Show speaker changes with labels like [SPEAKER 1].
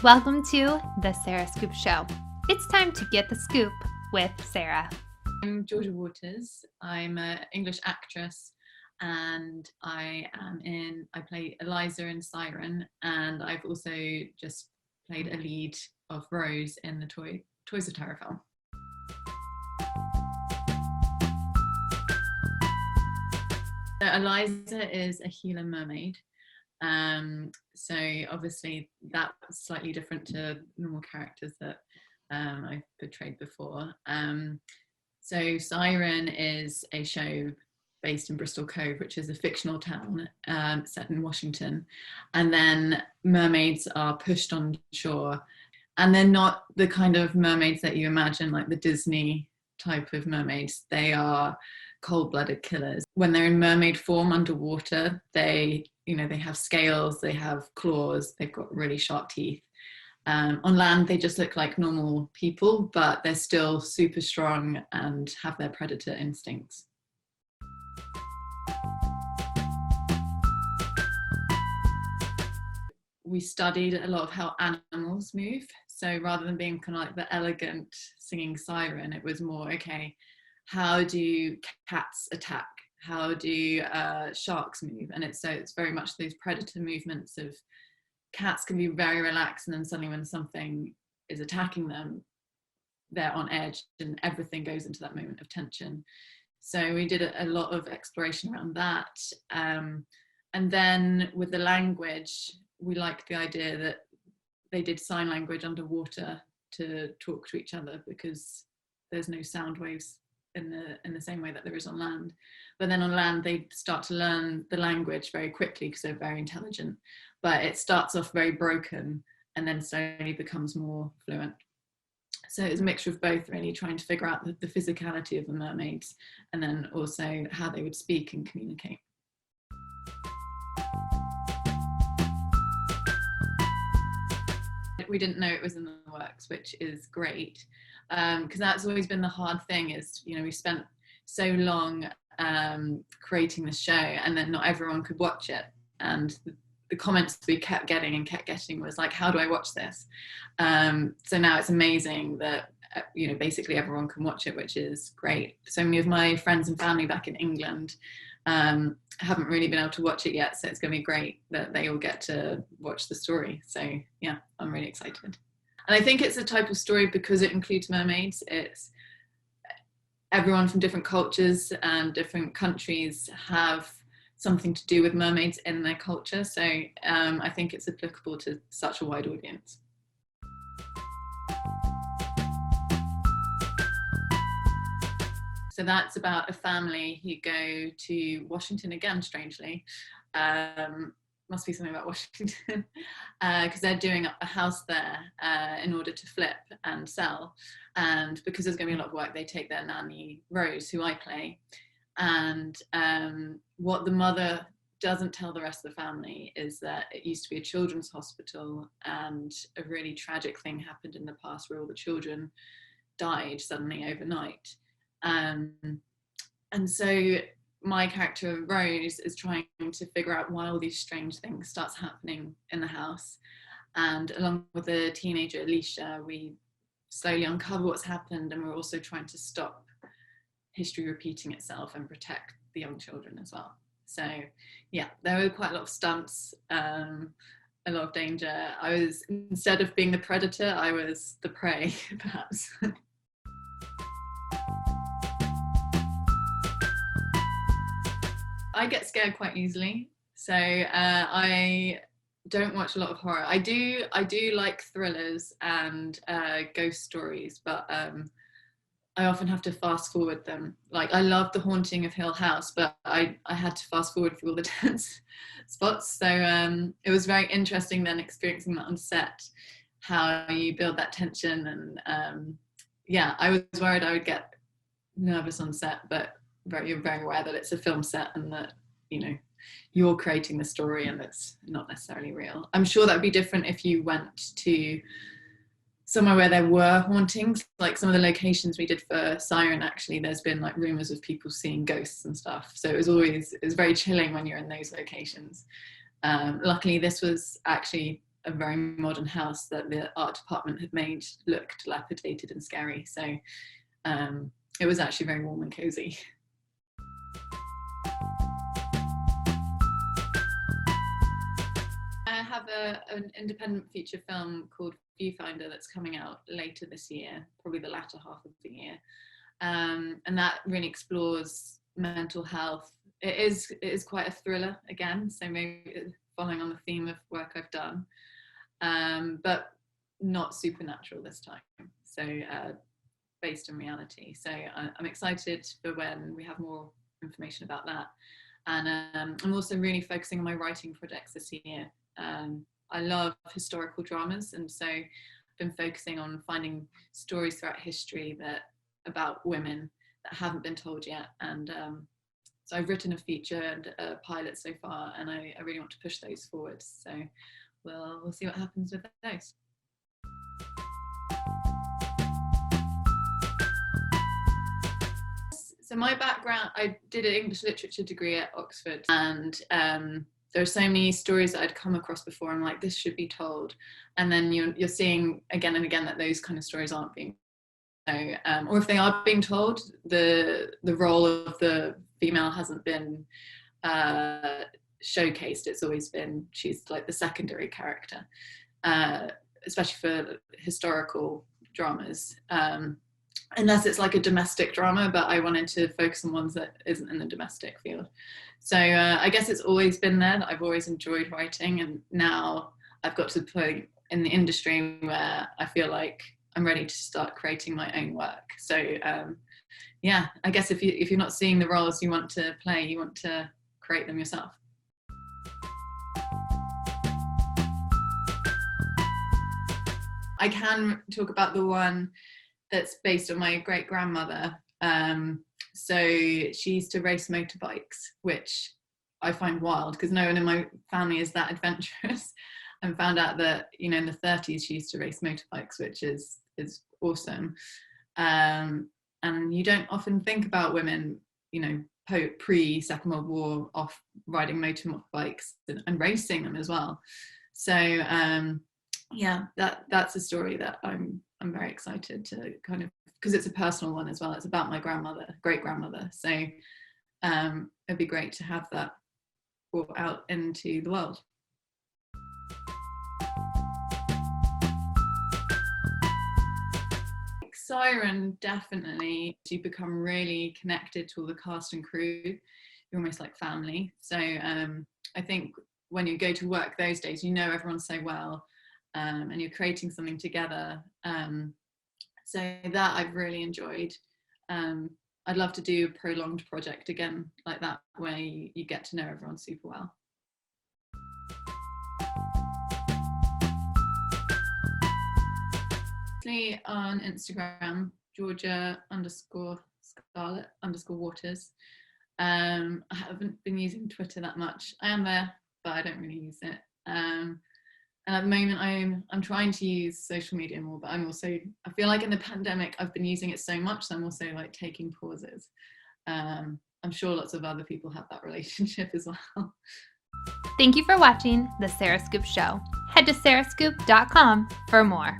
[SPEAKER 1] Welcome to the Sarah Scoop Show. It's time to get the scoop with Sarah.
[SPEAKER 2] I'm Georgia Waters. I'm an English actress and I play Eliza in Siren, and I've also just played a lead of Rose in the Toys of Terror film. So Eliza is a Gila mermaid. So obviously that's slightly different to normal characters that I've portrayed before. So Siren is a show based in Bristol Cove, which is a fictional town set in Washington. And then mermaids are pushed on shore. And they're not the kind of mermaids that you imagine, like the Disney type of mermaids. They are cold-blooded killers. When they're in mermaid form underwater, they have scales, they have claws, they've got really sharp teeth. On land, they just look like normal people, but they're still super strong and have their predator instincts. We studied a lot of how animals move. So rather than being kind of like the elegant singing siren, it was more, okay, how do cats attack? How do sharks move? And it's very much those predator movements of cats can be very relaxed, and then suddenly when something is attacking them, they're on edge and everything goes into that moment of tension. So we did a lot of exploration around that. And then with the language, we liked the idea that they did sign language underwater to talk to each other, because there's no sound waves in the same way that there is on land. But then on land, they start to learn the language very quickly because they're very intelligent. But it starts off very broken and then slowly becomes more fluent. So it's a mixture of both, really, trying to figure out the physicality of the mermaids and then also how they would speak and communicate. We didn't know it was in the works, which is great, because that's always been the hard thing is, we spent so long creating the show and then not everyone could watch it. And the comments we kept getting was like, how do I watch this? So now it's amazing that basically everyone can watch it, which is great. So many of my friends and family back in England haven't really been able to watch it yet, so it's going to be great that they all get to watch the story. So yeah, I'm really excited. And I think it's a type of story because it includes mermaids. It's everyone from different cultures and different countries have something to do with mermaids in their culture. So I think it's applicable to such a wide audience. So that's about a family who go to Washington again, strangely. Must be something about Washington, because they're doing a house there in order to flip and sell. And because there's going to be a lot of work, they take their nanny, Rose, who I play. And what the mother doesn't tell the rest of the family is that it used to be a children's hospital, and a really tragic thing happened in the past where all the children died suddenly overnight. And so my character Rose is trying to figure out why all these strange things starts happening in the house. And along with the teenager Alicia, we slowly uncover what's happened, and we're also trying to stop history repeating itself and protect the young children as well. So yeah, there were quite a lot of stunts, a lot of danger. Instead of being the predator, I was the prey, perhaps. I get scared quite easily, so I don't watch a lot of horror. I do like thrillers and ghost stories, but I often have to fast forward them. Like, I love The Haunting of Hill House, but I had to fast forward through all the tense spots. So it was very interesting then experiencing that on set, how you build that tension. And yeah, I was worried I would get nervous on set, but you're very aware that it's a film set and that, you're creating the story and it's not necessarily real. I'm sure that would be different if you went to somewhere where there were hauntings, like some of the locations we did for Siren. Actually, there's been like rumors of people seeing ghosts and stuff, so it was very chilling when you're in those locations. Luckily this was actually a very modern house that the art department had made look dilapidated and scary. So it was actually very warm and cozy. I have an independent feature film called Viewfinder that's coming out later this year, probably the latter half of the year, and that really explores mental health. It is quite a thriller again, so maybe following on the theme of work I've done, but not supernatural this time. So based on reality. So I'm excited for when we have more information about that. And I'm also really focusing on my writing projects this year. I love historical dramas, and so I've been focusing on finding stories throughout history about women that haven't been told yet. And so I've written a feature and a pilot so far, and I really want to push those forward. So we'll see what happens with those. So my background, I did an English literature degree at Oxford, and there are so many stories that I'd come across before. I'm like, this should be told, and then you're seeing again and again that those kind of stories aren't being told. Or if they are being told, the role of the female hasn't been showcased. It's always been, she's like the secondary character, especially for historical dramas. Unless it's like a domestic drama, but I wanted to focus on ones that isn't in the domestic field. So I guess it's always been there that I've always enjoyed writing, and now I've got to the point in the industry where I feel like I'm ready to start creating my own work. So yeah, I guess if you're not seeing the roles you want to play, you want to create them yourself. I can talk about the one that's based on my great grandmother. So she used to race motorbikes, which I find wild because no one in my family is that adventurous, and found out that, you know, in the 30s she used to race motorbikes, which is awesome. And you don't often think about women, you know, pre-Second World War off riding motorbikes and racing them as well. So yeah, that's a story that I'm very excited to kind of, because it's a personal one as well. It's about my great grandmother. So it'd be great to have that brought out into the world. Siren, definitely. You become really connected to all the cast and crew. You're almost like family. So I think when you go to work those days, you know everyone so well. And you're creating something together. So that I've really enjoyed. I'd love to do a prolonged project again like that, where you get to know everyone super well. On Instagram, Georgia_Scarlett_Waters. I haven't been using Twitter that much. I am there, but I don't really use it. And at the moment I'm trying to use social media more, but I feel like in the pandemic I've been using it so much, so I'm also like taking pauses. I'm sure lots of other people have that relationship as well.
[SPEAKER 1] Thank you for watching The Sarah Scoop Show. Head to sarahscoop.com for more.